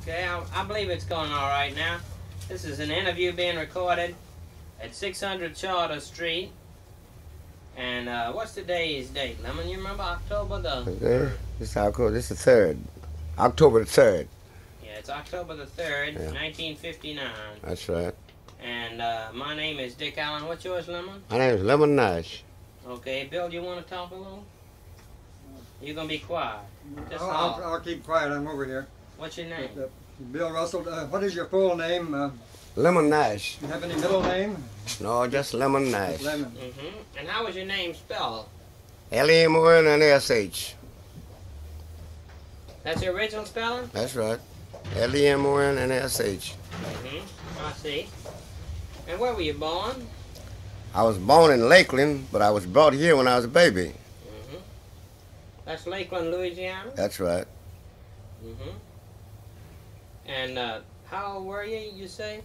Okay, I believe it's going all right now. This is an interview being recorded at 600 Charter Street. And what's today's date, Lemon? You remember October the 3rd? This is the 3rd. October the 3rd. Yeah, it's October the 3rd, Yeah. 1959. That's right. And my name is Dick Allen. What's yours, Lemon? My name is Lemon Nash. Okay, Bill, you want to talk a little? You're going to be quiet. Just I'll keep quiet. I'm over here. What's your name? Bill Russell. What is your full name? Lemon Nash. Do you have any middle name? No, just Lemon Nash. Lemon. Mm-hmm. And how was your name spelled? L-E-M-O-N-N-A-S-H. That's the original spelling? That's right. L-E-M-O-N-N-A-S-H. Mm-hmm. I see. And where were you born? I was born in Lakeland, but I was brought here when I was a baby. Mm-hmm. That's Lakeland, Louisiana? That's right. Mm-hmm. And how old were you say?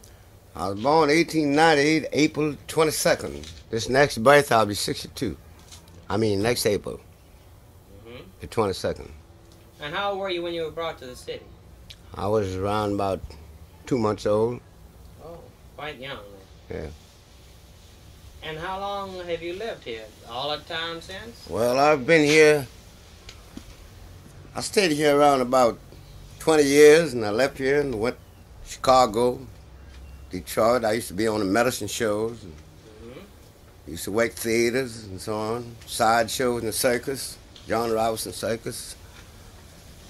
I was born 1898, April 22nd. This next birth, I'll be 62. I mean, next April, the 22nd. And how old were you when you were brought to the city? I was around about 2 months old. Oh, quite young then. Yeah. And how long have you lived here? All the time since? Well, I've been here. I stayed here around about 20 years, and I left here and went to Chicago, Detroit. I used to be on the medicine shows. And used to work theaters and so on, side shows in the circus, John Robinson Circus.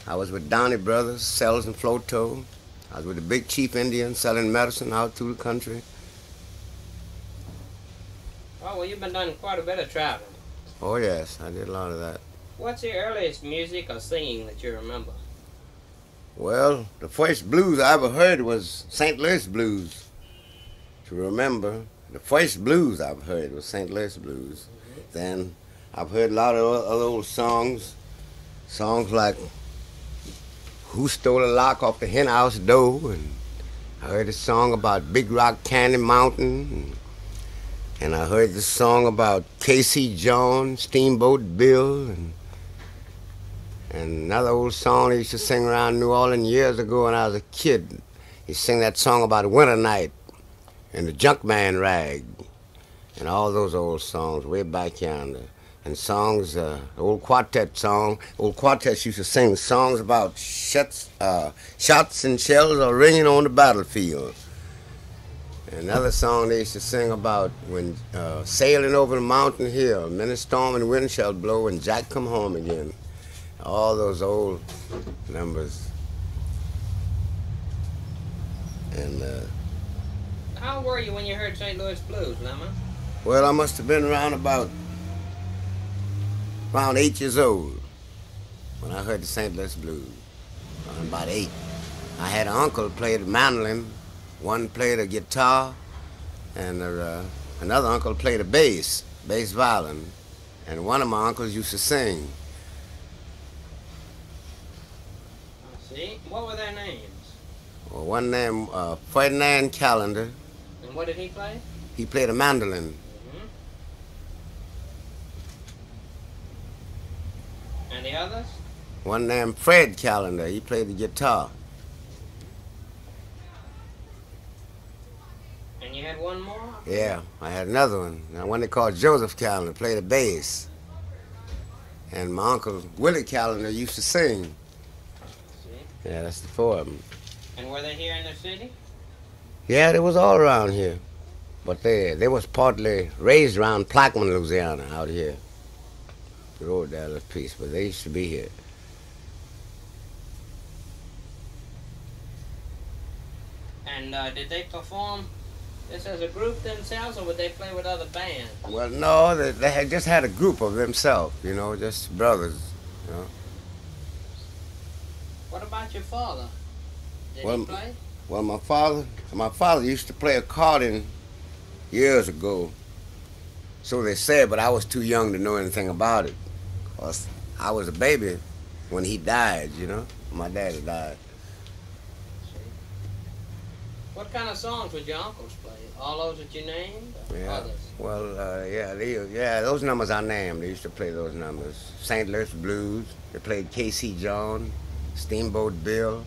I was with Downey Brothers, Sellers and Floto. I was with the Big Chief Indians selling medicine out through the country. Oh, well, you've been doing quite a bit of traveling. Oh, yes, I did a lot of that. What's the earliest music or singing that you remember? Well, the first blues I ever heard was St. Louis blues. To remember, the first blues I've heard was St. Louis blues. Then I've heard a lot of other old songs like Who Stole the Lock Off the Hen House Door, and I heard a song about Big Rock Candy Mountain, and I heard the song about Casey Jones, Steamboat Bill, and another old song they used to sing around New Orleans years ago when I was a kid. He sang that song about Winter Night and the Junkman Rag, and all those old songs way back yonder. And songs, old quartets used to sing songs about shots and shells are ringing on the battlefield. Another song they used to sing about when sailing over the mountain hill, many storm and wind shall blow and Jack come home again. All those old numbers. And How old were you when you heard St. Louis blues, Lemon? well, I must have been around 8 years old when I heard the St. Louis blues. Around about 8. I had an uncle who played mandolin, one played a guitar, and another uncle played a bass violin, and one of my uncles used to sing. I see. What were their names? Well, one named Ferdinand Callender. And what did he play? He played a mandolin. And the others? One named Fred Callender. He played the guitar. And you had one more? Yeah, I had another one. Now, one they called Joseph Callender, played the bass. And my uncle Willie Callender used to sing. See? Yeah, that's the 4 of them. And were they here in the city? Yeah, they was all around here. But they was partly raised around Plaquemine, Louisiana, out here. The road there, a piece, but they used to be here. And did they perform this as a group themselves, or would they play with other bands? Well, no, they had just had a group of themselves, you know, just brothers, you know. What about your father? Did Well, he play? Well, my father used to play accordion years ago. So they said, but I was too young to know anything about it. I was a baby when he died, you know. My daddy died. What kind of songs would your uncles play? All those that you named? Or Yeah. others? Well, yeah, those numbers I named. They used to play those numbers. St. Louis Blues. They played Casey Jones, Steamboat Bill,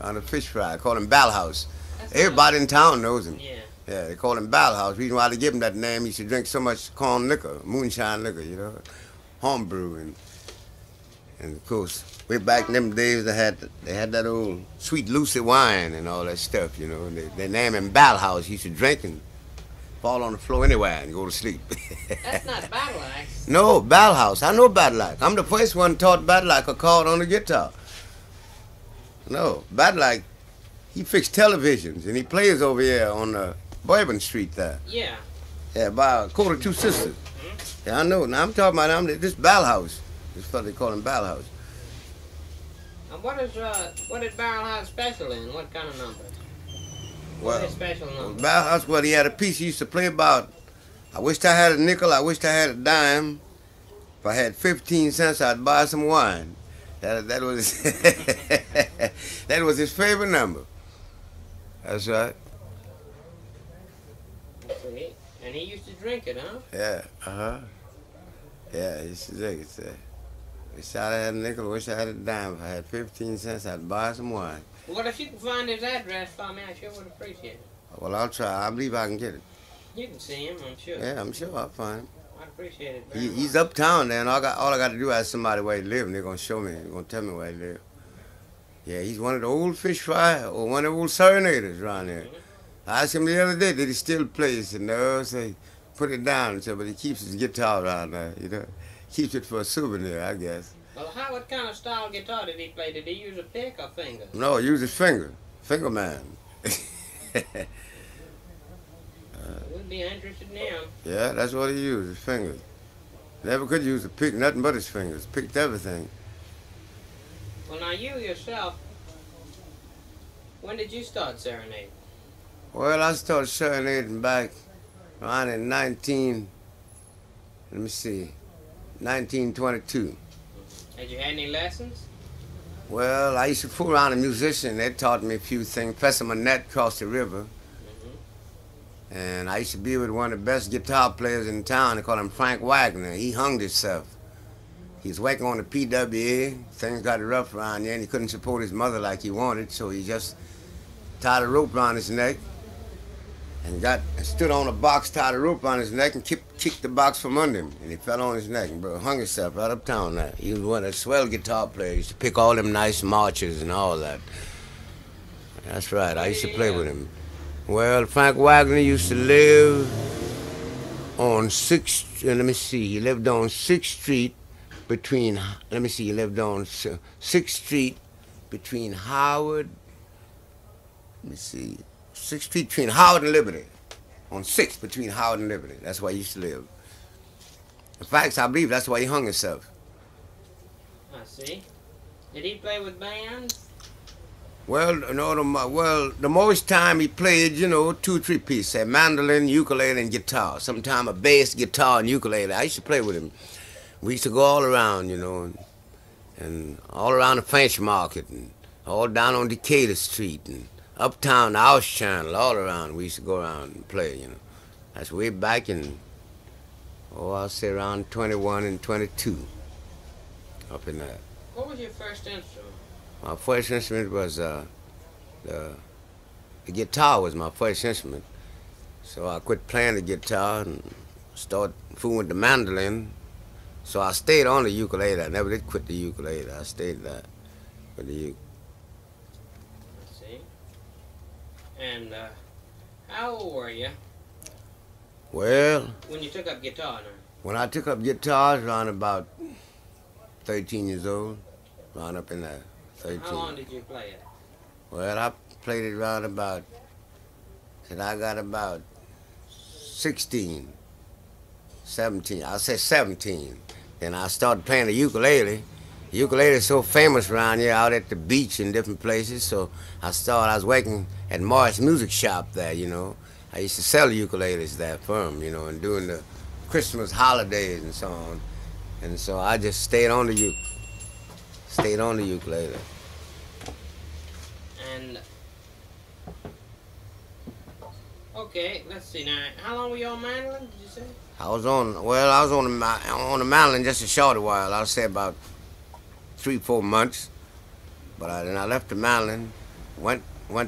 on the fish fry. They call him Ball House. That's Everybody in town knows him. Yeah. Yeah, they call him Ball House. Reason why they give him that name, he used to drink so much corn liquor, moonshine liquor, you know, homebrew, and of course, way back in them days, they had that old sweet Lucy wine and all that stuff, you know. And they named him Ball House. He used to drink and fall on the floor anywhere and go to sleep. That's not Battle Axe. No, Ball House. I know Battle Axe. I'm the first one taught Battle Axe a chord on the guitar. No, Battle Axe, he fixed televisions and he plays over here on Bourbon Street there. Yeah. Yeah, by quarter two sisters. Yeah, I know. Now I'm talking about this Ball House. This fella they call him Ball House. And what is Barrel House special in? What kind of numbers? What is special numbers? Ball House, well, he had a piece he used to play about. I wished I had a nickel. I wished I had a dime. If I had 15 cents, I'd buy some wine. That was that was his favorite number. That's right. See? And he used to drink it, huh? Yeah. Yeah, he used to drink it. Wish I had a nickel. Wish I had a dime. If I had 15 cents, I'd buy some wine. Well, if you can find his address for me, I sure would appreciate it. Well, I'll try. I believe I can get it. You can see him, I'm sure. Yeah, I'm sure I'll find him. I'd appreciate it very much. He's uptown there, and all I got to do is ask somebody where he lives, and they're going to show me. They're going to tell me where he lives. Yeah, he's one of the old fish fry, or one of the old serenaders around there. I asked him the other day, did he still play? He said, no. I said, put it down. He said, but he keeps his guitar around there, you know. Keeps it for a souvenir, I guess. Well, what kind of style guitar did he play? Did he use a pick or finger? No, use his finger. Finger man. We'd be interested in him. Yeah, that's what he used, his fingers. Never could use a pick, nothing but his fingers. Picked everything. Well, now you yourself, when did you start serenading? Well, I started serenading back around in 1922. Had you had any lessons? Well, I used to fool around a musician. They taught me a few things. Professor Manette across the river. And I used to be with one of the best guitar players in town. They called him Frank Wagner. He hung himself. He was working on the PWA. Things got rough around there, and he couldn't support his mother like he wanted, so he just tied a rope around his neck and stood on a box, tied a rope around his neck, and kicked the box from under him. And he fell on his neck and hung himself right uptown there. He was one of the swell guitar players. He used to pick all them nice marches and all that. That's right. I used to play with him. Well, Frank Wagner used to live on 6th, let me see, he lived on 6th Street between, he lived on 6th Street between Howard, 6th Street between Howard and Liberty. On 6th between Howard and Liberty. That's where he used to live. In fact, I believe that's why he hung himself. I see. Did he play with bands? Well, the most time he played, 2 or 3 pieces, mandolin, ukulele, and guitar. Sometimes a bass, guitar, and ukulele. I used to play with him. We used to go all around, and all around the French Market, and all down on Decatur Street, and uptown, the House Channel, all around. We used to go around and play, That's way back in, I'll say around 21 and 22, up in there. What was your first instrument? My first instrument was the guitar was my first instrument. So I quit playing the guitar and started fooling with the mandolin. So I stayed on the ukulele. I never did quit the ukulele. I stayed there with the ukulele. I see. And how old were you? Well, when you took up guitar now? When I took up guitar, I was around about 13 years old. Around up in there. 13. How long did you play it? Well, I played it around about, till I got about 16, 17. I'll say 17. Then I started playing the ukulele. The ukulele is so famous around here, out at the beach and different places. So I was working at Morris Music Shop there, I used to sell ukuleles there for them, and during the Christmas holidays and so on. And so I just stayed on the ukulele. And okay, let's see now. How long were you on mandolin? Did you say? I was on the mandolin just a short while. I'll say about 3-4 months. But then I left the mandolin went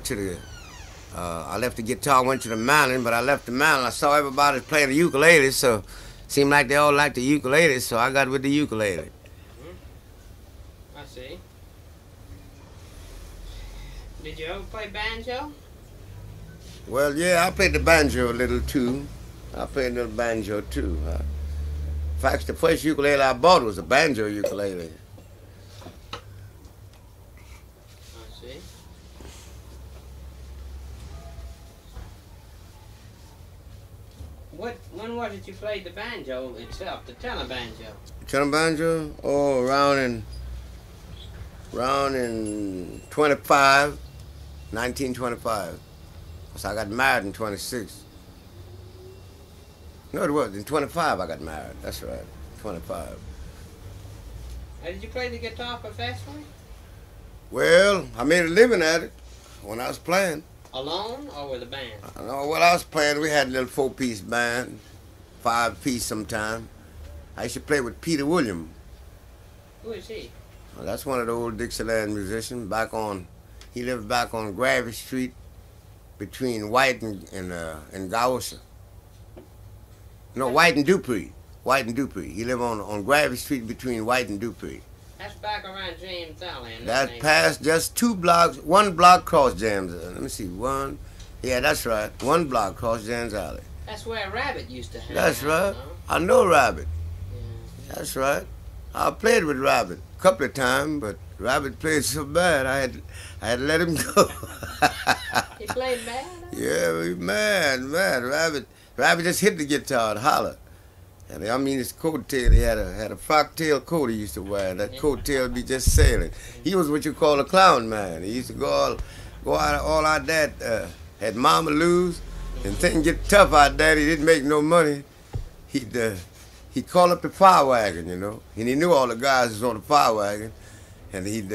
to the. I left the guitar, went to the mountain, but I left the mountain. I saw everybody playing the ukulele, so seemed like they all liked the ukulele, so I got with the ukulele. I see. Did you ever play banjo? Well, yeah, I played the banjo a little too. I played a little banjo too. In fact, the first ukulele I bought was a banjo ukulele. I see. When was it you played the banjo itself, the tenor banjo? Tenor banjo? Oh, around in 1925. So I got married in 26. No, it was in 25 I got married. That's right, 25. Did you play the guitar professionally? Well, I made a living at it when I was playing. Alone or with a band? I know when I was playing, we had a little 4-piece band, 5-piece sometime. I used to play with Peter William. Who is he? Well, that's one of the old Dixieland musicians. He lived back on Gravy Street between White and Gowsha. No, White and Dupree. White and Dupree. He lived on Gravy Street between White and Dupree. That's back around James Alley. That's past just 1 block cross James. Let me see, yeah, that's right. 1 block cross James Alley. That's where Rabbit used to hang That's out, right. no? I know Rabbit. Yeah. That's right. I played with Rabbit a couple of times, but Rabbit played so bad I had to let him go. He played bad? Huh? Yeah, he mad. Rabbit just hit the guitar and holler. And I mean, his coattail, he had a frock tail coat he used to wear. That coattail would be just sailing. He was what you call a clown man. He used to go out all out there, had Mama Lou's, and things get tough out there. He didn't make no money. He'd call up the fire wagon, you know, and he knew all the guys was on the fire wagon, and he'd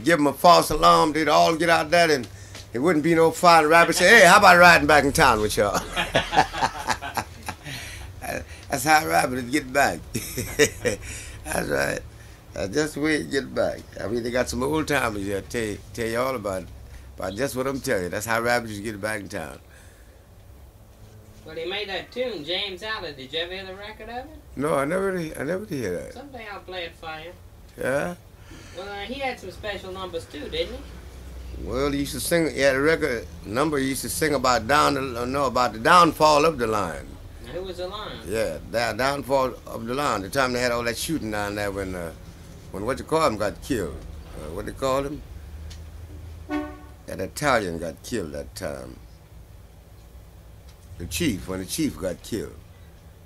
give them a false alarm. They'd all get out there, and it wouldn't be no fire. And Rabbit say, "Hey, how about riding back in town with y'all?" That's how Rabbit would get back. That's right. That's just the way you get back. I mean, they got some old timers here. Tell you all about just what I'm telling you. That's how Rabbit used to get back in town. Well, he made that tune, James Alley. Did you ever hear the record of it? No, I never did hear that. Someday I'll play it for you. Yeah? Well, he had some special numbers too, didn't he? Well, he used to sing. He had a record number. He used to sing about about the downfall of the line. Now, who was the line? Yeah, the downfall of the line. The time they had all that shooting down there when what you call him got killed. What they called him? That Italian got killed that time. The chief, when the chief got killed.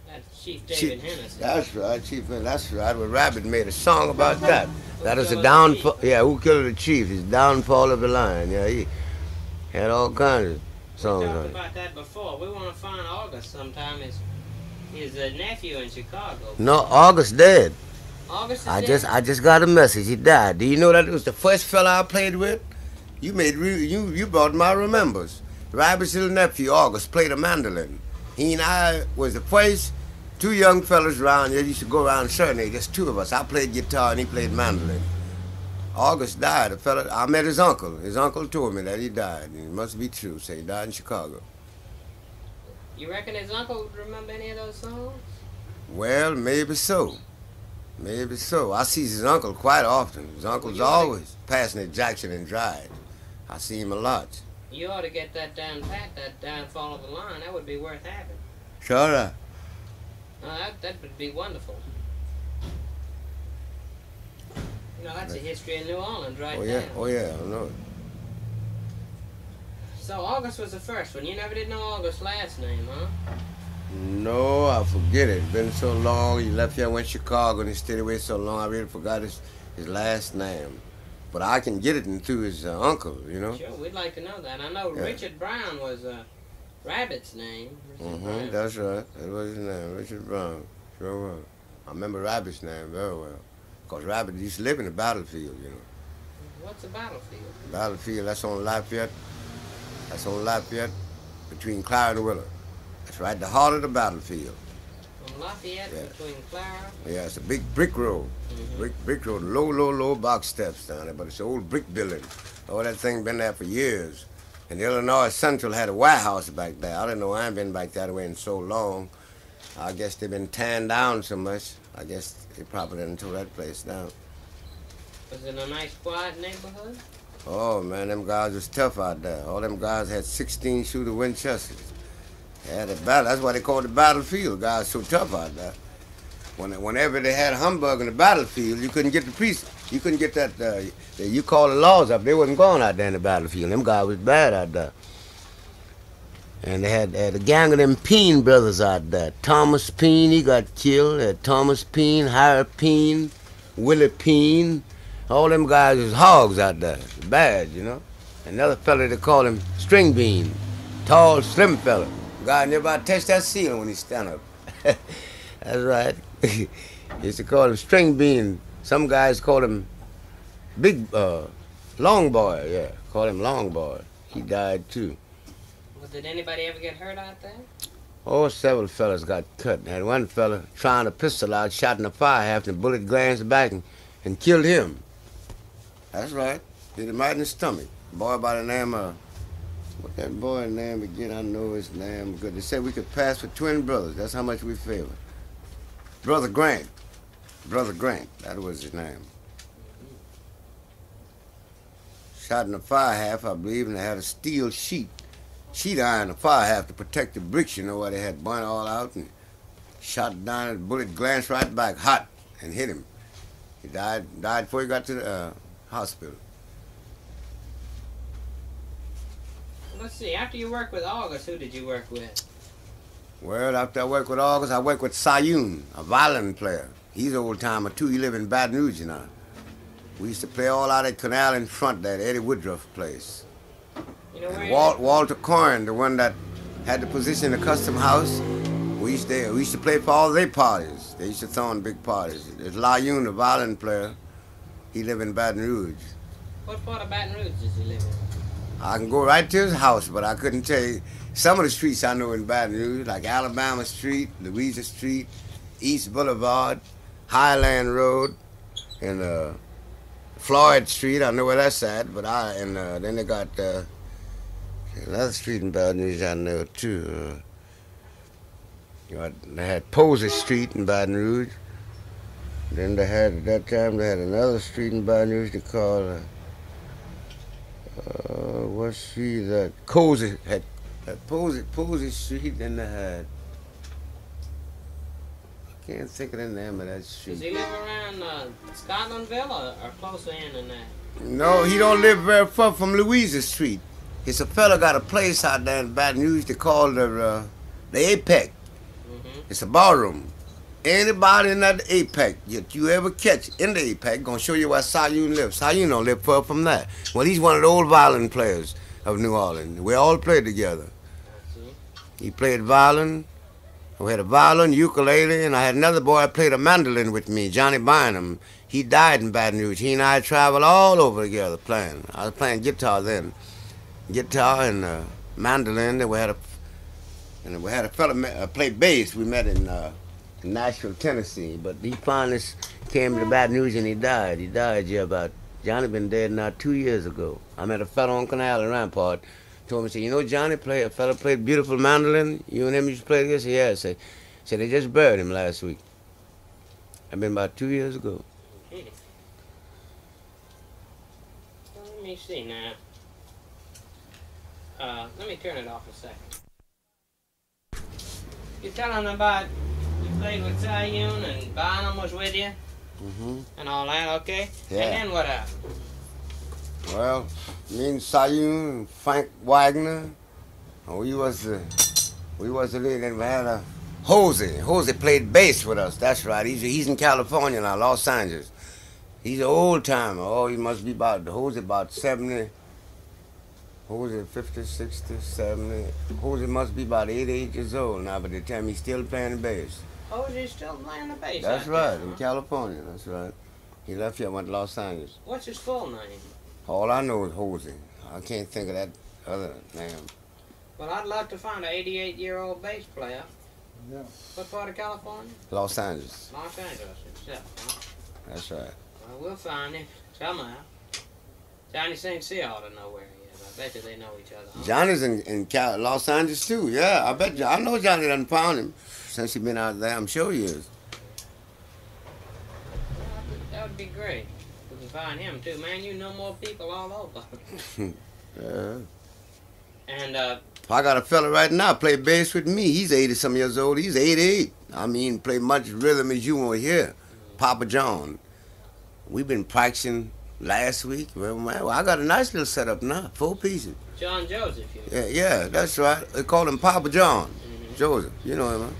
That's Chief David Hennessy. That's right, Chief. That's right. Well, Rabbit made a song about that. That is the killed downfall. the chief? Yeah, who killed the chief? His downfall of the line. Yeah, he had all kinds of songs We on talked it. about that before. We want to find August sometime. His nephew in Chicago. No, August dead. August is I dead? just got a message. He died. Do you know that it was the first fella I played with? You brought my remembers. Rabbit's little nephew, August, played a mandolin. He and I was the first 2 young fellas around here. Used to go around serenade, just 2 of us. I played guitar and he played mandolin. August died. I met his uncle. His uncle told me that he died. It must be true. Say he died in Chicago. You reckon his uncle would remember any of those songs? Well, maybe so. Maybe so. I see his uncle quite often. His uncle's always passing at Jackson and Drive. I see him a lot. You ought to get that down pat, that downfall of the line. That would be worth having. Sure. That would be wonderful. You know, that's the history of New Orleans right there. Oh yeah, I know it. So August was the first one. You never did know August's last name, huh? No, I forget it. It's been so long. He left here, went to Chicago, and he stayed away so long. I really forgot his last name. But I can get it through his uncle, you know. Sure, we'd like to know that. I know Richard Brown was Rabbit's name. Richard That's right. That was his name, Richard Brown. Sure was. I remember Rabbit's name very well. Because Rabbit used to live in the battlefield, you know. What's a battlefield? Battlefield, that's on Lafayette. That's on Lafayette between Clyde and Willard. That's right, the heart of the battlefield. From Lafayette between Clara. Yeah, it's a big brick road. Brick road, low box steps down there, but it's an old brick building. Oh, that thing been there for years. And the Illinois Central had a warehouse back there. I don't know, I ain't been back that way in so long. I guess they've been torn down so much. I guess they probably didn't tore that place down. Was it a nice, quiet neighborhood? Oh, man, them guys was tough out there. All them guys had 16-shooter Winchesters. Yeah, the battle. That's why they called it the battlefield. Guys so tough out there. Whenever they had humbug in the battlefield, you couldn't get the priest. You couldn't get that. You call the laws up. They wasn't going out there in the battlefield. Them guys was bad out there. And they had a gang of them Peen brothers out there. Thomas Peen, he got killed. Thomas Peen, Harry Peen, Willie Peen. All them guys was hogs out there. Bad, you know. Another fella, they call him String Bean. Tall, slim fella. God never touch that ceiling when he stand up. That's right. Used to call him String Bean. Some guys called him Big Long Boy. Yeah, call him Long Boy. He died too. Well, did anybody ever get hurt out there? Oh, several fellas got cut. Had one fella trying a pistol out, shot in the fire half, and the bullet glanced back and killed him. That's right. Hit him right in the stomach. Boy by the name of, what that boy's name again? I know his name. Good. They said we could pass for twin brothers. That's how much we favor. Brother Grant. Brother Grant. That was his name. Shot in the fire half, I believe, and they had a steel sheet iron in the fire half to protect the bricks, you know, where they had burnt all out, and shot down, and the bullet glanced right back, hot, and hit him. He died before he got to the hospital. Let's see, after you worked with August, who did you work with? Well, after I worked with August, I worked with Sayun, a violin player. He's an old-timer, too. He live in Baton Rouge, you know. We used to play all out at Canal in front there, Eddie Woodruff place. You know where And Walter Coyne, the one that had the position in the Custom House, we used to play for all their parties. They used to throw in big parties. There's Layun, the violin player. He live in Baton Rouge. What part of Baton Rouge does he live in? I can go right to his house, but I couldn't tell you. Some of the streets I know in Baton Rouge, like Alabama Street, Louisa Street, East Boulevard, Highland Road, and Floyd Street. I know where that's at, but then they got another street in Baton Rouge I know too. They had Posey Street in Baton Rouge. Then they had, at that time, they had another street in Baton Rouge they called, what street is that? Cozy, had Posey Street, then they had, I can't think of the name of that street. Does he live around Scotlandville or closer in than that? No, he don't live very far from Louisa Street. It's a fella got a place out there in Baton Rouge they call the Apex. It's a ballroom. Anybody in that Apex that you ever catch in the Apex gonna show you where Sayun lives. Sayun don't live far from that. Well, he's one of the old violin players of New Orleans. We all played together. He played violin. We had a violin, ukulele, and I had another boy that played a mandolin with me, Johnny Bynum. He died in Baton Rouge. He and I traveled all over together playing. I was playing guitar then. Guitar and mandolin. Then we had a fella play bass. We met in Nashville, Tennessee. But he finally came to Baton Rouge and he died. He died, Johnny been dead now 2 years ago. I met a fella on Canal and Rampart. Told me, said, you know Johnny a fella played beautiful mandolin. You and him used to play together? I said, yeah. Said they just buried him last week. I've been about 2 years ago. Well, let me see now. Let me turn it off a second. You're telling about you played with Sayun and Bynum was with you and all that, okay? Yeah. And then what happened? Well, me and Sayun and Frank Wagner, we was the lead, and we had a Jose. Jose played bass with us. That's right. He's in California now, Los Angeles. He's an old timer. Oh, he must be about 70. Jose 50, 60, 70. Jose must be about 88 years old now, but they tell me he's still playing the bass. Jose's still playing the bass. That's right, in California. That's right. He left here and went to Los Angeles. What's his full name? All I know is Jose. I can't think of that other name. Well, I'd love to find an 88-year-old bass player. Yeah. What part of California? Los Angeles. Los Angeles itself, huh? That's right. Well, we'll find him somehow. Johnny St. Cyr ought to know where he is. I bet you they know each other, huh? Johnny's in Los Angeles too. Yeah, I bet you. I know Johnny done found him since he been out there. I'm sure he is. Well, that would be great. We can find him too, man. You know more people all over. Yeah. And I got a fella right now play bass with me. He's 80-some years old. He's 88. I mean, play much rhythm as you want to hear. Papa John. We've been practicing last week. Well, man, I got a nice little setup now. 4 pieces. John Joseph, you know. Yeah, that's right. They call him Papa John. Joseph. You know him, huh?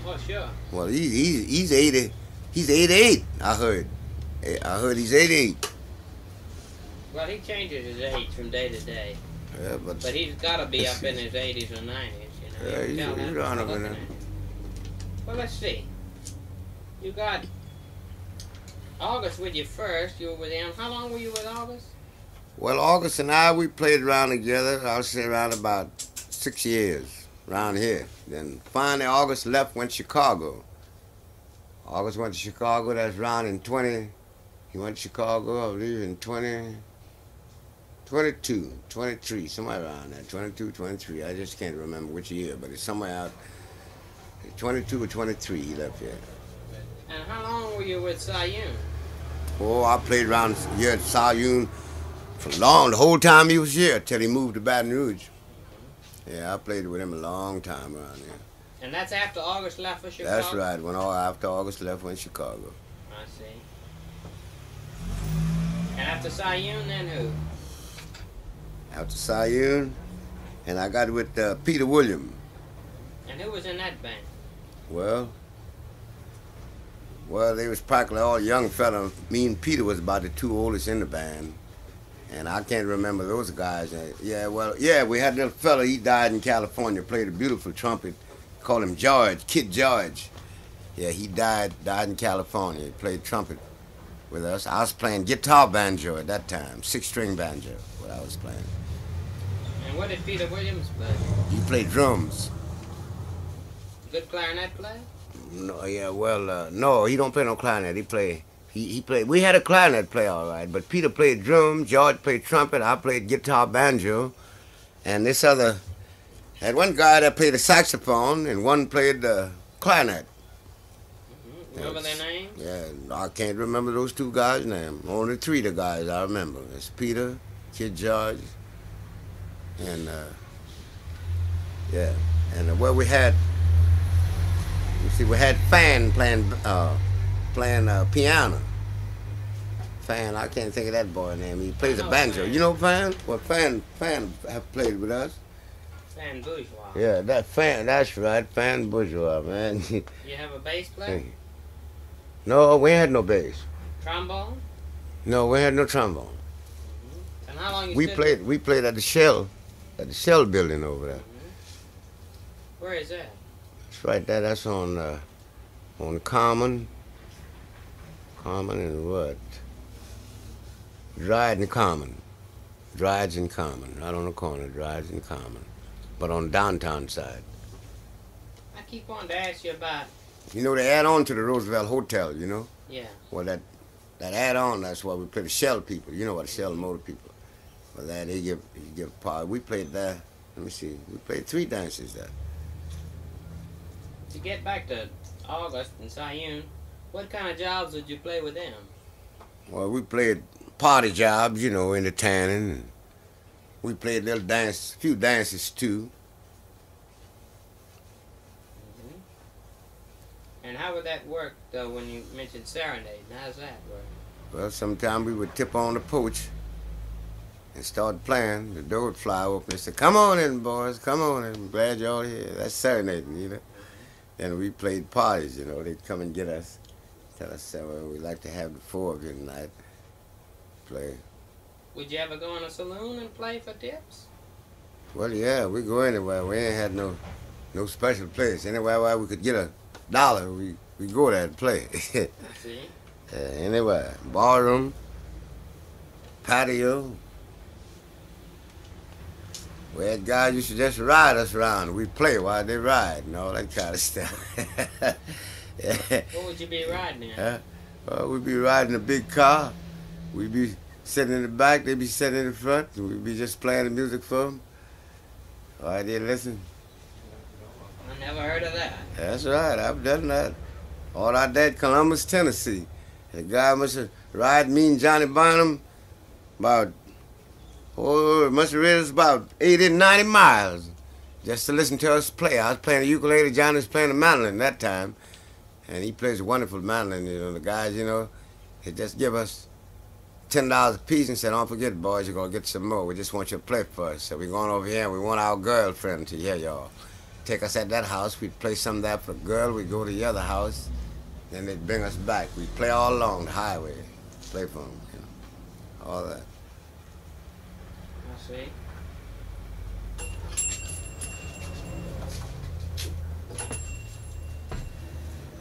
Oh, sure. Well, he's 80. He's 88, I heard. I heard he's 88. Well, he changes his age from day to day. Yeah, But he's got to be up in his 80s or 90s, you know. Yeah, You can tell he's that around by up in looking there. at him. Well, let's see. You got August with you first. You were with him. How long were you with August? Well, August and I, we played around together, I'll say around about 6 years, around here. Then finally August left, went to Chicago. August went to Chicago, that's around in 20, he went to Chicago, I believe, in 22, 23, somewhere around there, 22, 23. I just can't remember which year, but it's somewhere out, 22 or 23 he left here. And how long were you with Sayun? Oh, I played around here at Sayun for long, the whole time he was here, till he moved to Baton Rouge. Yeah, I played with him a long time around here. And that's after August left for Chicago? That's right, after August left, went to Chicago. I see. And after Sayun, then who? After Sayun, and I got with Peter William. And who was in that band? Well, they was practically all young fellas. Me and Peter was about the 2 oldest in the band. And I can't remember those guys. Yeah, we had a little fella, he died in California, played a beautiful trumpet. Called him George, Kid George. Yeah, he died in California. He played trumpet with us. I was playing guitar banjo at that time, 6-string banjo, what I was playing. And what did Peter Williams play? He played drums. Good clarinet player? No, yeah, well, no, he don't play no clarinet. He played. We had a clarinet player, all right, but Peter played drums, George played trumpet, I played guitar banjo, and this other had one guy that played the saxophone, and one played the clarinet. Remember their names? Yeah, I can't remember those 2 guys' names. Only 3 of the guys I remember. It's Peter, Kid George, and yeah, and well, we had Fan playing piano. Fan, I can't think of that boy's name. He plays a banjo. Fan. You know Fan? Well, Fan have played with us. Fan Bourgeois. Yeah, that Fan, that's right, Fan Bourgeois, man. You have a bass player? No, we had no bass. Trombone? No, we had no trombone. And how long you We stood played at the Shell building over there. Where is that? It's right there. That's on Common and what? Dryden and Common. Dryden and Common. Right on the corner, Dryden and Common. But on the downtown side. I keep wanting to ask you about... You know, they add on to the Roosevelt Hotel, you know? Yeah. Well, that add on, that's why we play the Shell people. You know what, the Shell motor people. Well, that they give part. We played there. Let me see. We played 3 dances there. To get back to August and Sayun, what kind of jobs did you play with them? Well, we played party jobs, you know, entertaining. We played a few dances too. And how would that work, though, when you mentioned serenade? How's that work? Well, sometimes we would tip on the porch and start playing. The door would fly open and say, "Come on in, boys, come on in. I'm glad you're all here." That's serenading, you know. And we played parties, you know. They'd come and get us, tell us, well, we'd like to have the 4 of you tonight play. Would you ever go in a saloon and play for tips? Well, yeah, we go anywhere. We ain't had no special place. Anywhere where we could get $1, we go there and play. See? Anywhere. Ballroom, patio. We had guys used to just ride us around. We play while they ride and all that kind of stuff. What would you be riding in? Well, we'd be riding a big car. We'd be sitting in the back. They'd be sitting in the front. And we'd be just playing the music for them. All right, they listen. I never heard of that. That's right. I've done that. All I did, Columbus, Tennessee. The guy must have ride me and Johnny Barnum about, it must have read us about 80, 90 miles just to listen to us play. I was playing the ukulele, Johnny was playing the mandolin that time. And he plays a wonderful mandolin, you know. The guys, you know, he just give us $10 a piece and said, don't forget, boys, you're going to get some more. We just want you to play for us. So we're going over here and we want our girlfriend to hear y'all. Take us at that house. We'd play some of that for the girl. We'd go to the other house. Then they'd bring us back. We'd play all along the highway. Play for them, you know, all that. I see.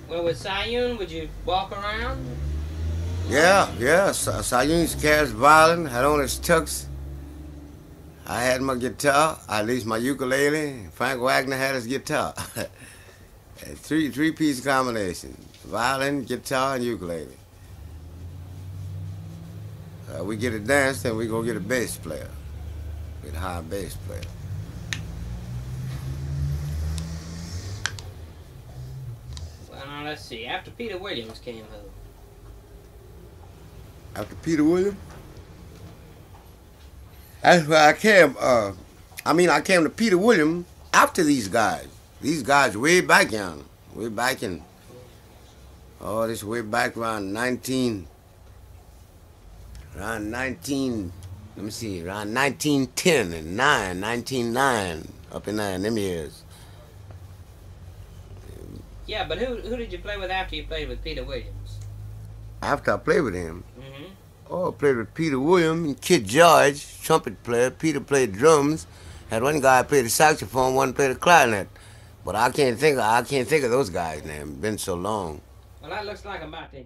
Well, with Sayun, would you walk around? Yeah. Sayun used to carry his violin, had on his tux. I had my guitar, at least my ukulele. Frank Wagner had his guitar. Three-piece combination. Violin, guitar, and ukulele. We get a dance, then we go get a bass player. Get a high bass player. Well, now let's see. After Peter Williams came who? After Peter Williams? That's where I came. I came to Peter Williams after these guys. These guys way back young. Way back in, this way back around 1910, around 1909, up in there in them years. Yeah, but who did you play with after you played with Peter Williams? After I played with him? Mm-hmm. Oh, I played with Peter Williams and Kid George, trumpet player. Peter played drums. Had one guy played the saxophone, one played the clarinet. But I can't think of those guys' names. Been so long. Well, that looks like I'm about to